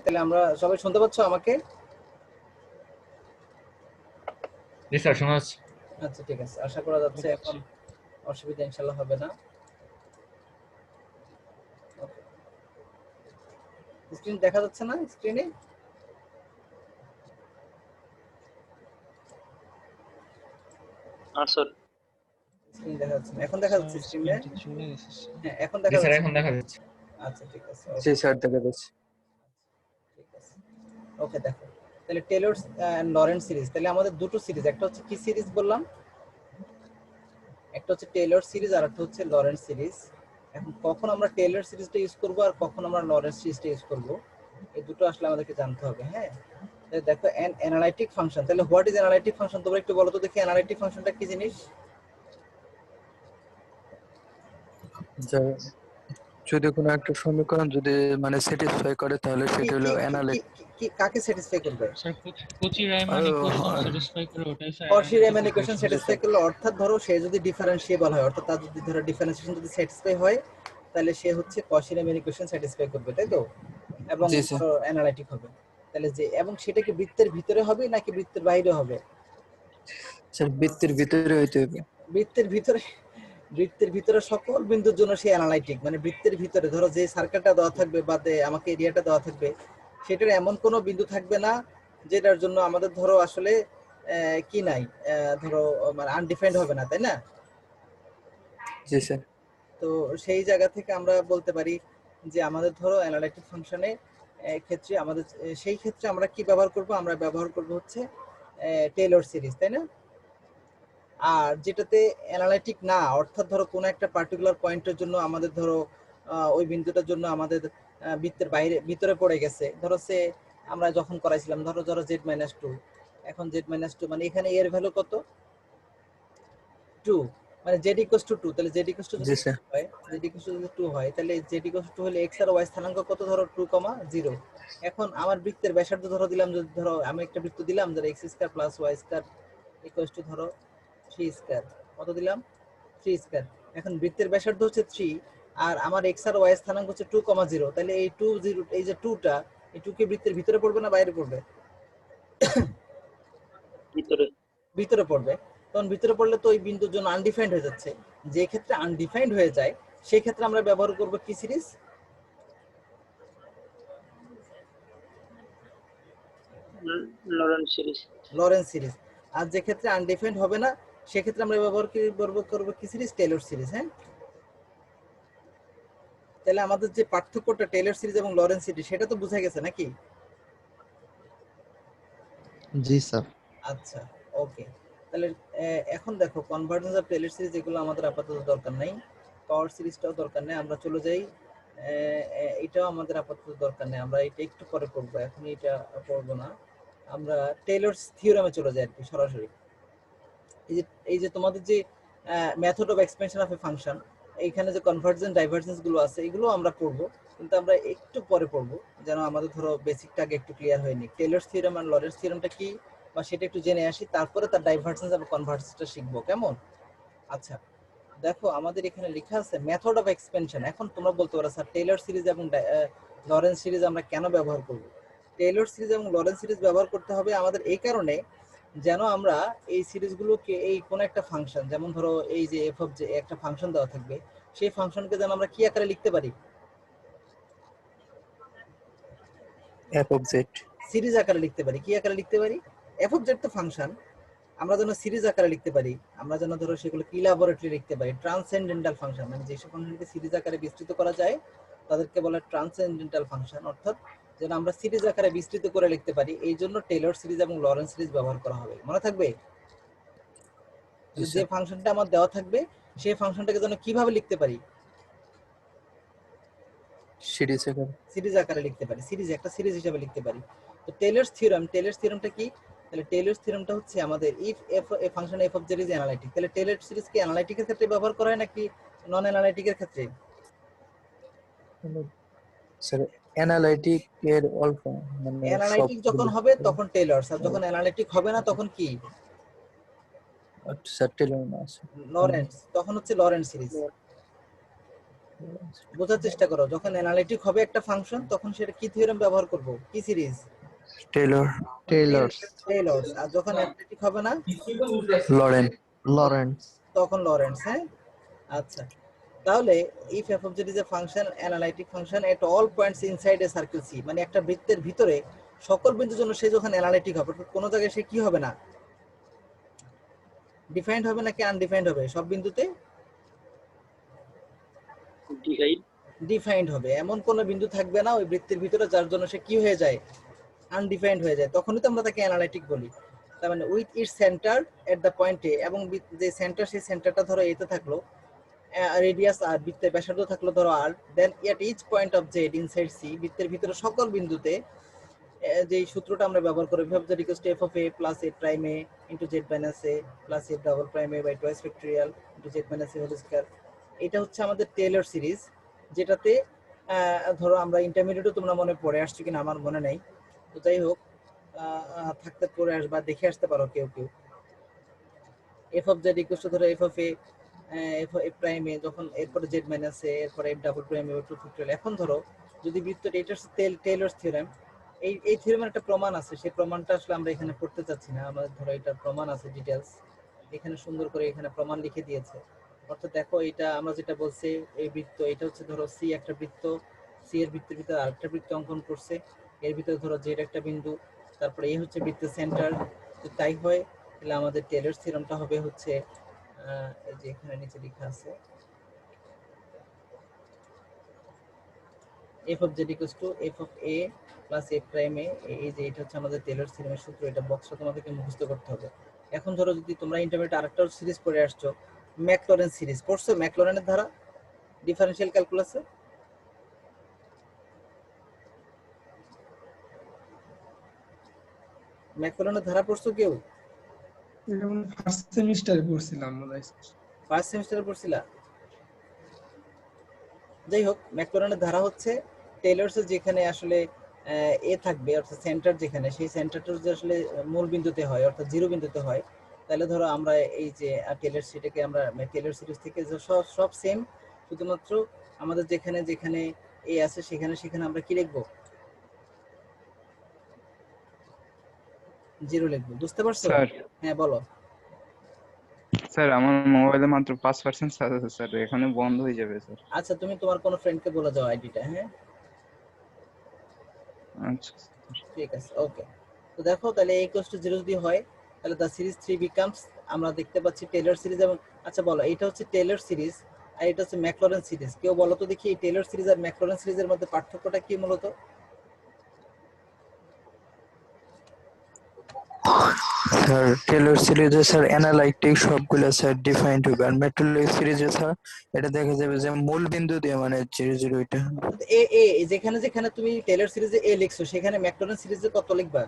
তাহলে আমরা সবাই শুনতে পাচ্ছ আমাকে? জি স্যার, শোনা যাচ্ছে। আচ্ছা ঠিক আছে, আশা করা যাচ্ছে এখন অসুবিধা ইনশাল্লাহ হবে না। স্ক্রিন দেখা যাচ্ছে না? স্ক্রিনে স্যার স্ক্রিন দেখা যাচ্ছে না, এখন দেখা যাচ্ছে স্ক্রিনে? হ্যাঁ এখন জি দেখা স্যার, যাচ্ছে। এখন দেখা যাচ্ছে। আচ্ছা ঠিক আছে, জি স্যার, দেখা যাচ্ছে। ঠিক আছে, ওকে। দেখো তাহলে টেলরস এন্ড লরেন্স সিরিজ, তাহলে আমাদের দুটো সিরিজ, একটা হচ্ছে কি সিরিজ বললাম, একটা হচ্ছে টেলর সিরিজ আর একটা হচ্ছে লরেন্স সিরিজ। এখন কখন আমরা টেলর সিরিজটা ইউজ করব আর কখন আমরা লরেন্স সিরিজটা ইউজ করব, এই দুটো আসলে আমাদেরকে জানতে হবে। হ্যাঁ, তাহলে দেখো অ্যানালাইটিক ফাংশন, তাহলে হোয়াট ইজ অ্যানালাইটিক ফাংশন তোমরা একটু বলো তো দেখি, অ্যানালাইটিক ফাংশনটা কি জিনিস? যদি কোনো একটা সমীকরণ যদি মানে স্যাটিসফাই করে তাহলে কি সেটা হলো কি অ্যানালিট। কি কাকে স্যাটিসফাই করবে? Sir Cauchy Riemann equation satisfy করে ওটাই sir Cauchy analytic Riemann equation equation. Satisfy করলে, অর্থাৎ ধরো সে যদি ডিফারেন্সিয়েবল হয়, অর্থাৎ তার যদি ধরো ডিফারেন্সিয়েশন যদি স্যাটিসফাই হয়, তাহলে সে হচ্ছে কশি রিমান ইকুয়েশন স্যাটিসফাই করবে, তাই তো? এবং জি স্যার। ধরো অ্যানালাইটিক হবে। তাহলে যে, এবং সেটা কি বৃত্তের ভিতরে হবে নাকি বৃত্তের বাইরে হবে? স্যার বৃত্তের ভিতরে হইতে হবে। বৃত্তের ভিতরে, বৃত্তের ভিতরে সকল বিন্দুর জন্য সে অ্যানালাইটিক, মানে বৃত্তের ভিতরে ধরো যে সার্কেলটা দেওয়া থাকবে বা আমাকে এরিয়াটা দেওয়া থাকবে, সেটার এমন কোনো বিন্দু থাকবে না যেটার জন্য আমাদের ধরো আসলে কি নাই, ধরো মানে আনডিফাইন্ড হবে না, তাই না? জি স্যার। তো সেই জায়গা থেকে আমরা বলতে পারি যে আমাদের ধরো অ্যানালাইটিক ফাংশনে ক্ষেত্রে আমাদের সেই ক্ষেত্রে আমরা কি ব্যবহার করব, আমরা ব্যবহার করব হচ্ছে টেলর সিরিজ, তাই না? আর যেটাতে অ্যানালাইটিক না, অর্থাৎ ধরো কোনো একটা পার্টিকুলার পয়েন্টের জন্য আমাদের ধরো ওই বিন্দুটার জন্য আমাদের বৃত্তের বাইরে ভিতরে পড়ে গেছে, ধরো সে আমরা যখন করাইছিলাম ধরো ধরো z-2, এখন z-2 মানে এখানে এর ভ্যালু কত? 2, মানে z = 2, তাহলে z = যদি জি স্যার। 2 হয়, z = যদি 2 হয়, তাহলে z = 2 হলে x আর y স্থানাঙ্ক কত? ধরো 2, 0। এখন আমার বৃত্তের ব্যাসার্ধ ধরো দিলাম, যদি ধরো আমি একটা বৃত্ত দিলাম যার x² + y² = ধরো 3 স্কয়ার, কত দিলাম? 3 স্কয়ার। এখন বৃত্তের ব্যাসার্ধ হচ্ছে 3 আর আমার x আর y স্থানাঙ্ক হচ্ছে 2, 0, তাহলে এই 2 0, এই যে 2টা, এই 2 কি বৃত্তের ভিতরে পড়বে না বাইরে পড়বে? ভিতরে। ভিতরে পড়বে। তখন ভিতরে পড়লে তো ওই বিন্দুর জন্য আনডিফাইন্ড হয়ে যাচ্ছে। যে ক্ষেত্রে আনডিফাইন্ড হয়ে যায় সেই ক্ষেত্রে আমরা ব্যবহার করব কি series? Laurent series. Laurent series. আর যে ক্ষেত্রে আনডিফাইন্ড হবে না সেক্ষেত্রে আমরা ব্যবহার করব কি সিরিজ? Taylor series. হ্যাঁ, তাহলে আমাদের যে পার্থক্যটা টেলর সিরিজ এবং লরেন্স সিরিজ সেটা তো বোঝা গেছে নাকি? জি স্যার। আচ্ছা, ওকে। তাহলে এখন দেখো কনভার্জেন্স অফ টেলর সিরিজ এগুলো আমাদের আপাতত দরকার নাই, পাওয়ার সিরিজটাও দরকার নেই, আমরা চলে যাই এটাও আমাদের আপাতত দরকার নেই, আমরা এটা একটু পরে পড়বো, এখন এটা পড়বো না। আমরা টেলরস থিওরেমে চলে যাই আর কি সরাসরি। এই যে তোমাদের যে method of expansion of A function, এইখানে যে কনভার্জেন্স ডাইভারজেন্স গুলো আছে এগুলো আমরা পড়বো, কিন্তু আমরা একটু পরে পড়বো, যেন আমাদের ধরো বেসিকটা আগে একটু ক্লিয়ার হয়নি। টেলরস থিওরেম আর লরেন্স থিওরেমটা কি বা সেটা একটু জেনে আসি, তারপরে তার ডাইভারজেন্স এবং কনভার্জেন্সটা শিখবো, কেমন? আচ্ছা, দেখো আমাদের এখানে লেখা আছে মেথড অফ এক্সপেনশন। এখন তোমরা বলতে পারো স্যার টেলর সিরিজ এবং লরেন্স সিরিজ আমরা কেন ব্যবহার করব? টেলর সিরিজ এবং লরেন্স সিরিজ ব্যবহার করতে হবে আমাদের এই কারণে, যেন আমরা এই সিরিজগুলোকে এই কোন একটা ফাংশন, যেমন ধরো এই যে এফ অফ জে একটা ফাংশন দেওয়া থাকবে, সেই ফাংশনকে যেন আমরা কি আকারে লিখতে পারি? F of Z. সিরিজ আকারে লিখতে পারি। কি আকারে লিখতে পারি? এফ অফ জেড তো ফাংশন, আমরা যেন সিরিজ আকারে লিখতে পারি, আমরা যেন ধরো সেগুলো কি ল্যাবরেটরি লিখতে পারি, ট্রান্সেন্ডেন্টাল ফাংশন, মানে যেসব ফাংশনকে সিরিজ আকারে বিস্তৃত করা যায় তাদেরকে বলে ট্রান্সেন্ডেন্টাল ফাংশন, অর্থাৎ যেন আমরা সিরিজ আকারে বিস্তৃত করে লিখতে পারি, এই জন্য টেলর সিরিজ এবং লরেন্স সিরিজ ব্যবহার করা হবে, মনে থাকবে? যে ফাংশনটা আমার দেওয়া থাকবে সেই ফাংশনটাকে যেন কিভাবে লিখতে পারি? সিরিজ আকারে। সিরিজ আকারে লিখতে পারি, সিরিজ একটা সিরিজ হিসেবে লিখতে পারি। তো টেলরস থিওরেম, টেলরস থিওরেমটা কি? তাহলে টেলরস থিওরেমটা হচ্ছে আমাদের if F A function F of Z is analytic, তাহলে টেলর সিরিজ কি অ্যানালাইটিকের ক্ষেত্রে ব্যবহার করা হয় নাকি নন অ্যানালাইটিকের ক্ষেত্রে? স্যার অ্যানালাইটিক এর অল্প মানে অ্যানালাইটিক যখন সবগুলো। হবে তখন টেলরস, আর যখন অ্যানালাইটিক হবে না তখন কি? স্যার টেলর না আছে। লরেন্স, তখন হচ্ছে লরেন্স সিরিজ। বোঝার চেষ্টা করো, যখন অ্যানালিটিক হবে একটা ফাংশন তখন সেটা কি থিওরেম ব্যবহার করব, কি সিরিজ? Taylor, Taylor's, Taylor's. আর যখন অ্যানালিটিক হবে না লরেন। লরেন্স। তখন লরেন্টস। হ্যাঁ, আচ্ছা। তাহলে if f of z is a function analytic function at all points inside a circle C, মানে একটা বৃত্তের ভিতরে সকল বিন্দুর জন্য সে যখন অ্যানালিটিক হবে, অর্থাৎ কোনো জায়গায় সে কি হবে না, ডিফাইন্ড হবে নাকি আনডিফাইন্ড হবে? সব বিন্দুতে ডিফাইন্ড হবে। এমন কোনো বিন্দু থাকবে না ওই বৃত্তের ভিতরে যার জন্য সে কি হয়ে যায়, আনডিফাইন্ড হয়ে যায়, তখনই তো আমরা তাকে অ্যানালিটিক বলি। তার মানে with its centre at the point A, এবং যে সেন্টার সেই সেন্টারটা ধরো এতে থাকলো, রেডিয়াস আর বৃত্তের ব্যাসার্ধ থাকলো ধরো R, then at each point of Z inside C, বৃত্তের ভিতরে সকল বিন্দুতে যে সূত্রটা আমরা ব্যবহার করি, f z equals to f of a plus a prime a into z minus a plus a double prime a by twice factorial into z minus a whole square, এটা হচ্ছে আমাদের টেইলর সিরিজ, যেটাতে ধরো আমরা ইন্টারমিডিয়েটও তোমরা মনে পড়ে আসছো কিনা আমার মনে নাই, তো যাই হোক থাকতে পড়ে আসবা, দেখে আসতে পারো কেউ কেউ। f of z equals to ধরো f of a f prime A, যখন এরপরে z মাইনাস এ, এরপরে f double prime A two factorial. এখন ধরো যদি বৃত্তটা, এটা হচ্ছে টেইলরস থিওরেম, এই থিওরেমের একটা প্রমাণ আছে, সেই প্রমাণটা আসলে আমরা এখানে পড়তে চাচ্ছি না, আমাদের ধরো এটার প্রমাণ আছে ডিটেইলস, এখানে সুন্দর করে এখানে প্রমাণ লিখে দিয়েছে। অর্থাৎ দেখো এটা আমরা যেটা বলছি, এই বৃত্ত, এটা হচ্ছে ধরো সি একটা বৃত্ত, সি এর বৃত্তের ভিতরে আরেকটা বৃত্ত অঙ্কন করছে, এর ভিতরে ধরো জেড একটা বিন্দু, তারপরে এই হচ্ছে বৃত্তের সেন্টার। তো তাই হয়, তাহলে আমাদের টেইলরস থিওরেমটা হবে হচ্ছে এই যে এখানে নিচে লেখা আছে f of z equals to f of a plus a prime a, এই যে এটা হচ্ছে আমাদের টেইলরস থিওরেমের সূত্র, এটা বক্সটা তোমাদেরকে মুখস্থ করতে হবে। এখন ধরো যদি তোমরা ইন্টারমিডিয়েট আরেকটা সিরিজ পড়ে আসছো, ম্যাকলরেন সিরিজ পড়ছো, ম্যাকলরেনের ধারা ডিফারেনশিয়াল ক্যালকুলাসে, ম্যাকলরেনের ধারা পড়ছো কেউ? এটা মানে ফার্স্ট সেমিস্টারে পড়ছিলাম মনে হয়। ফার্স্ট সেমিস্টারে পড়ছিলা? যাই হোক, ম্যাকলরেনের ধারা হচ্ছে টেইলরসের যেখানে আসলে এ থাকবে, অর্থাৎ সেন্টার যেখানে, সেই সেন্টারটা যদি আসলে মূল বিন্দুতে হয়, অর্থাৎ জিরো বিন্দুতে হয়, তাহলে ধরো আমরা এই যে টেইলর সিরিজটাকে আমরা টেইলর সিরিজ থেকে সব সেম, শুধুমাত্র আমাদের যেখানে যেখানে এ আছে সেখানে সেখানে আমরা কি লিখবো, জিরো লিখবো। বুঝতে পারছো? স্যার হ্যাঁ বলো। স্যার আমার মোবাইলে মাত্র 5% চার্জ আছে স্যার, এখানে বন্ধ হয়ে যাবে স্যার। আচ্ছা, তুমি তোমার কোনো ফ্রেন্ডকে বলে যাও আইডিটা। হ্যাঁ আচ্ছা ঠিক আছে, ওকে। তো দেখো তাহলে a equals to 0 যদি হয়, তাহলে দ্য সিরিজ 3 বিকামস, আমরা দেখতে পাচ্ছি টেইলর সিরিজ। এবং আচ্ছা বলো, এটা হচ্ছে টেইলর সিরিজ আর এটা হচ্ছে ম্যাকলরেন সিরিজ, কেউ বলো তো দেখি এই টেইলর সিরিজ আর ম্যাকলরেন সিরিজের মধ্যে পার্থক্যটা কি মূলত? স্যার টেলর সিরিজে স্যার অ্যানালাইটিক সবগুলো স্যার ডিফাইন্ড হবে, আর ম্যাট্রিক্স সিরিজে স্যার এটা দেখা যাবে যে মূল বিন্দু দিয়ে মানে 0 0 এটা যেখানে যেখানে তুমি টেইলর সিরিজে এ লিখছো, সেখানে ম্যাকলরেন সিরিজে কত লিখবা?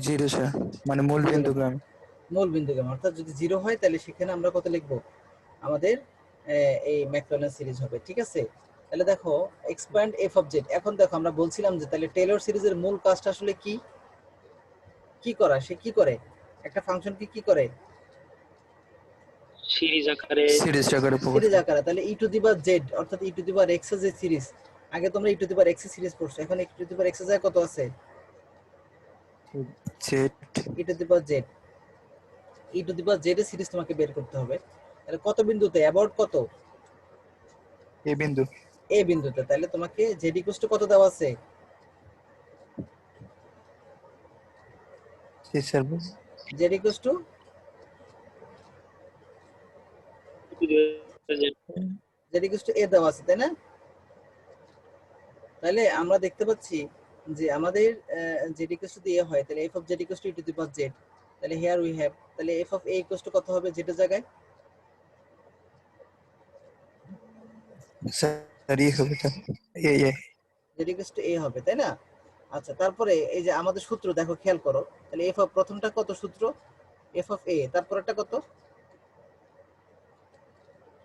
0 স্যার, মানে মূল Zero বিন্দু লিখবা। গ্রাম। মূল বিন্দু গ্রাম, অর্থাৎ যদি 0 হয় তাহলে সেখানে আমরা কত লিখবো, আমাদের এই ম্যাকলরেন সিরিজ হবে। ঠিক আছে, তাহলে দেখো এক্সপ্যান্ড এফ অফ জেড। এখন দেখো আমরা বলছিলাম যে তাহলে টেইলর সিরিজের মূল কাজটা আসলে কি কি করা, সে কি করে, একটা ফাংশন কি করে, সিরিজ আকারে সিরিজ আকারে প্রকাশ সিরিজ আকারে। তাহলে ই টু দি পাওয়ার জেড অর্থাৎ ই টু দি পাওয়ার এক্স এর যে সিরিজ, আগে তোমরা ই টু দি পাওয়ার এক্স এর সিরিজ পড়ছো, এখন ই টু দি পাওয়ার এক্স এর জায়গায় কত আছে, Z e to the power Z, e to the power Z এর সিরিজ তোমাকে বের করতে হবে। তাহলে কত বিন্দুতে, অ্যাবাউট কত, এ বিন্দু। এ বিন্দুতে। তাহলে তোমাকে জেড ইকুয়ালস টু কত দেওয়া আছে, জি sir. Z equals to Z equals to A দেওয়া আছে, তাই না? তাহলে আমরা দেখতে পাচ্ছি যে আমাদের জেড ইকুয়ালস টু এ হয়, তাহলে F of Z equals to e to the power Z, তাহলে হিয়ার উই হ্যাভ, তাহলে F of A equals to কত হবে জেড এর জায়গায়, স্যার ই হবে sir, A Z equals to A হবে, তাই না? আচ্ছা, তারপরে এই যে আমাদের সূত্র দেখো, খেয়াল করো, তাহলে এফ অফ প্রথমটা কত সূত্র, এফ অফ এ, তারপরটা কত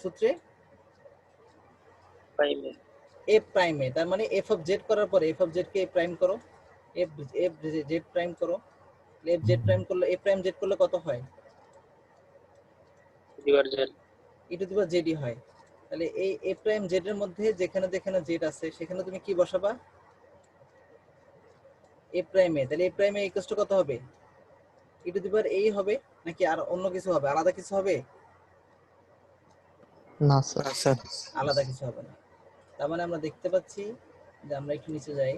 সূত্রে, প্রাইমে এ প্রাইমে, তার মানে এফ অফ জেড করার পরে F of Z K prime করো, এফ এফ জেড প্রাইম করো, এফ জেড প্রাইম করলে, এ প্রাইম জেড করলে কত হয়, ডিভার জেড ই টু দি পাওয়ার জেডই হয়। তাহলে এই এ প্রাইম জেড এর মধ্যে যেখানে যেখানে জেড আছে সেখানে তুমি কি বসাবা? এ প্রাইম এ। তাহলে A prime A equal to কত হবে? ই টু দি পাওয়ার এই হবে নাকি আর অন্য কিছু হবে, আলাদা কিছু হবে? না স্যার। আলাদা কিছু হবে না। তার মানে আমরা দেখতে পাচ্ছি যে আমরা একটু নিচে যাই,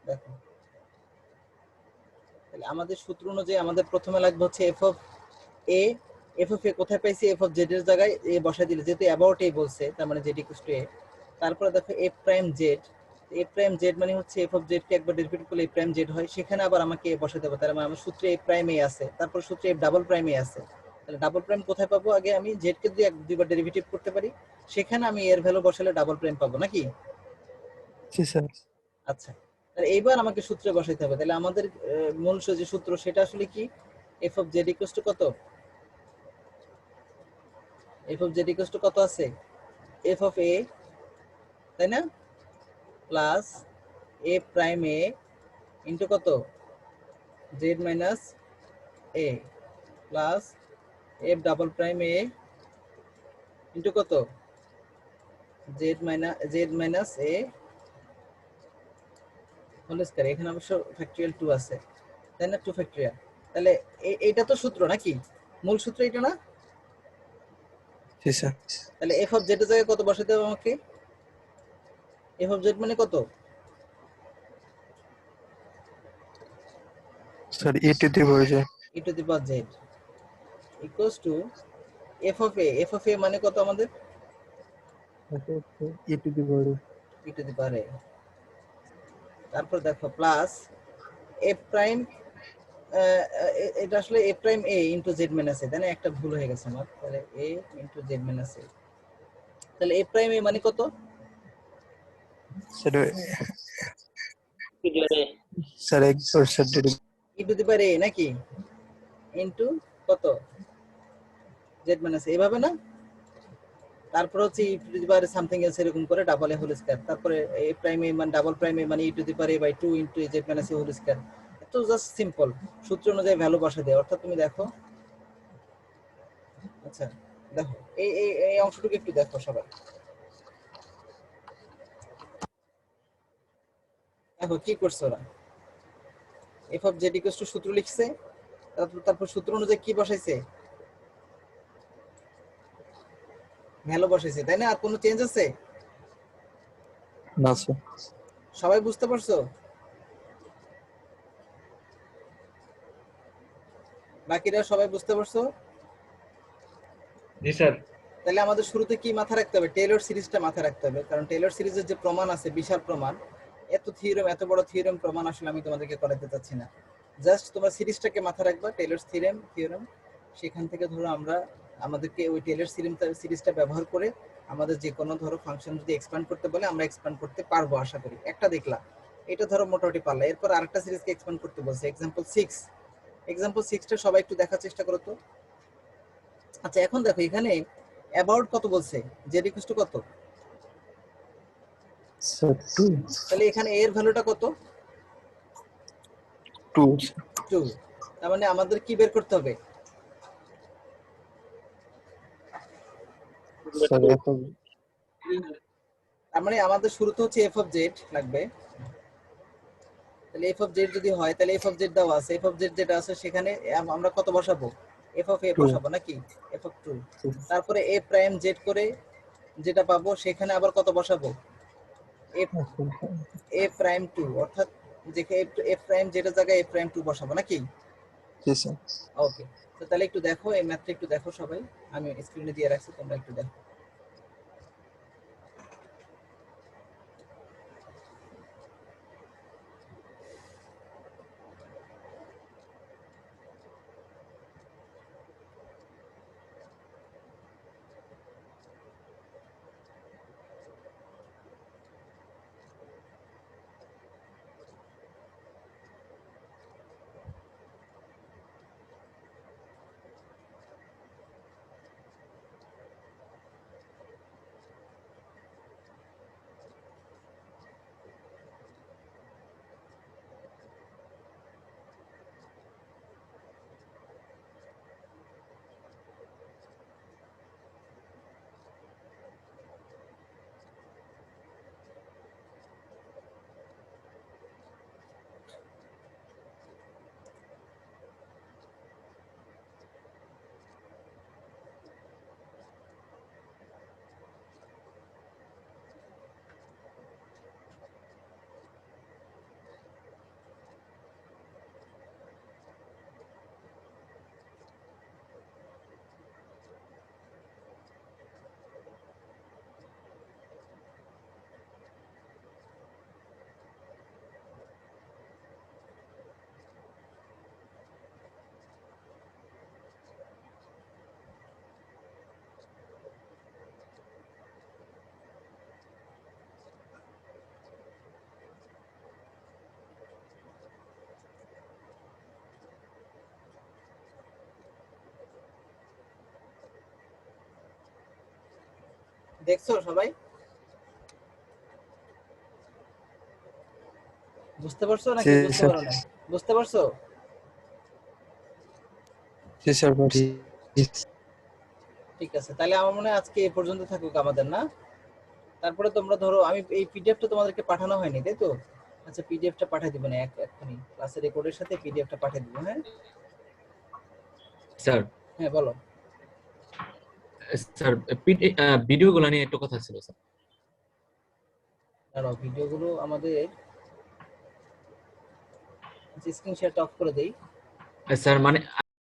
দেখো তাহলে আমাদের সূত্র অনুযায়ী আমাদের প্রথমে লাগবে হচ্ছে F of A. F of A কোথায় পাইছি? এফ অফ জেড এর জায়গায় এ বসাই দিলে, যেহেতু অ্যাবাউট এ বলছে তার মানে জেড ইকুয়াল টু এ। তারপরে দেখো F prime Z, F prime Z মানে হচ্ছে এফ অফ জেড কে একবার ডেরিভেটিভ করলে এফ প্রাইম জেড হয়, সেখানে আবার আমাকে এ বসাতে হবে। তার মানে আমার সূত্রে এফ প্রাইম এ আছে, তারপর সূত্রে এফ ডাবল প্রাইম এ আছে। তাহলে ডাবল প্রাইম কোথায় পাবো? আগে আমি জেড কে দুইবার ডেরিভেটিভ করতে পারি, সেখানে আমি এর ভ্যালু বসালে ডাবল প্রাইম পাবো নাকি? জি স্যার। আচ্ছা, তাহলে এইবার আমাকে সূত্রে বসাইতে হবে। তাহলে আমাদের মূল যে সূত্র সেটা আসলে কি? F of Z equal to কত? F of Z equal to কত আছে? এফ অফ এ, তাই না, plus A prime A into কত? Z minus A plus F double prime A into কত? Z minus A whole square. এখানে অবশ্য factorial 2 আছে, তাই না, 2 ফ্যাক্টরিয়াল। তাহলে এইটা তো সূত্র নাকি? মূল সূত্র এটা না? জি স্যার। তাহলে এফ অফ জেড এর জায়গায় কত বসাতে হবে আমাকে? এফ অফ জেড মানে কত? Sir e to the power Z. E to the power Z equals to F of A. F of A মানে কত আমাদের? E to the power. E to the power A. তারপর দেখো plus F prime, এটা আসলে A prime A into Z minus A, তাই না? একটা ভুল হয়ে গেছে আমার। তাহলে A into Z minus A. তাহলে এ প্রাইম এ মানে কত? স্যার স্যার একবার sir e to the power A নাকি ইনটু কত? জেড মাইনাস এইভাবে না? তারপর হচ্ছে e to the power something else এরকম করে ডাবল এ হোল স্কয়ার, তারপরে এ প্রাইম এ মানে ডাবল প্রাইম এ মানে e to the power A by 2 into Z minus A whole square. তো জাস্ট সিম্পল সূত্র অনুযায়ী ভ্যালু বসা দেয়। অর্থাৎ তুমি দেখো, আচ্ছা দেখো এই অংশটুকু একটু দেখো সবাই, দেখো কি করছে ওরা। F of Z equals two সূত্র লিখছে, তারপর সূত্র অনুযায়ী কি বসাইছে? ভ্যালু বসাইছে, তাই না? আর কোনো চেঞ্জ আছে? না স্যার। সবাই বুঝতে পারছো? বাকিরা সবাই বুঝতে পারছো? জি স্যার। তাহলে আমাদের শুরুতে কি মাথা রাখতে হবে? টেলর সিরিজটা মাথা রাখতে হবে, কারণ টেলর সিরিজের যে প্রমাণ আছে বিশাল প্রমাণ, এত থিওরেম, এত বড় থিওরেম প্রমাণ আসলে আমি তোমাদেরকে করাতে চাচ্ছি না। জাস্ট তোমার সিরিজটাকে মাথা রাখবা, টেলর থিওরেম। সেখান থেকে ধরো আমরা আমাদেরকে ওই টেলর সিরিজটা ব্যবহার করে আমাদের যে কোনো ধরো ফাংশন যদি এক্সপ্যান্ড করতে বলে আমরা এক্সপ্যান্ড করতে পারবো আশা করি। একটা দেখলাম, এটা ধরো মোটামুটি পারলা। এরপর আরেকটা সিরিজকে এক্সপ্যান্ড করতে বলছে, এক্সাম্পল 6। এক্সাম্পল 6টা সবাই একটু দেখার চেষ্টা করো তো। আচ্ছা এখন দেখো এখানে অ্যাবাউট কত বলছে? জেড ইকুয়াল টু কত? স্যার 2 তাহলে এখানে এর ভ্যালুটা কত? 2 2। তার মানে আমাদের কি বের করতে হবে? স্যার এত তার মানে আমাদের শুরুতে হচ্ছে এফ অফ জেড লাগবে। তাহলে এফ অফ জেড যদি হয়, তাহলে এফ অফ জেড দেওয়া আছে, এফ অফ জেড যেটা আছে সেখানে আমরা কত বসাবো? এফ অফ এ 2 বসাবো নাকি? F of 2। তারপরে এ প্রাইম জেড করে যেটা পাবো সেখানে আবার কত বসাবো? এফ এ প্রাইম 2, অর্থাৎ যেখানে এফ প্রাইম যেটা জায়গায় এ প্রাইম 2 বসাবো নাকি? জি স্যার। ওকে, তো তাহলে একটু দেখো এই ম্যাথটা একটু দেখো সবাই, আমি স্ক্রিনে দিয়ে রাখছি, তোমরা একটু দেখো। দেখছো সবাই? বুঝতে পারছো নাকি জি বুঝতে স্যার, পারো না? বুঝতে পারছো? জি স্যার পারছি। ঠিক আছে, তাহলে আমার মনে হয় আজকে এই পর্যন্ত থাকুক আমাদের, না? তারপরে তোমরা ধরো আমি এই পিডিএফটা তোমাদেরকে পাঠানো হয়নি, তাই তো? আচ্ছা, পিডিএফটা পাঠিয়ে দিব না এক্ষুনি, ক্লাসের রেকর্ডের সাথে পিডিএফটা পাঠিয়ে দিব। হ্যাঁ স্যার হ্যাঁ বলো। স্যার ভিডিওগুলো নিয়ে একটু কথা ছিল স্যার। দাঁড়াও, ভিডিওগুলো আমাদের স্ক্রিন শেয়ারটা অফ করে দেই। স্যার মানে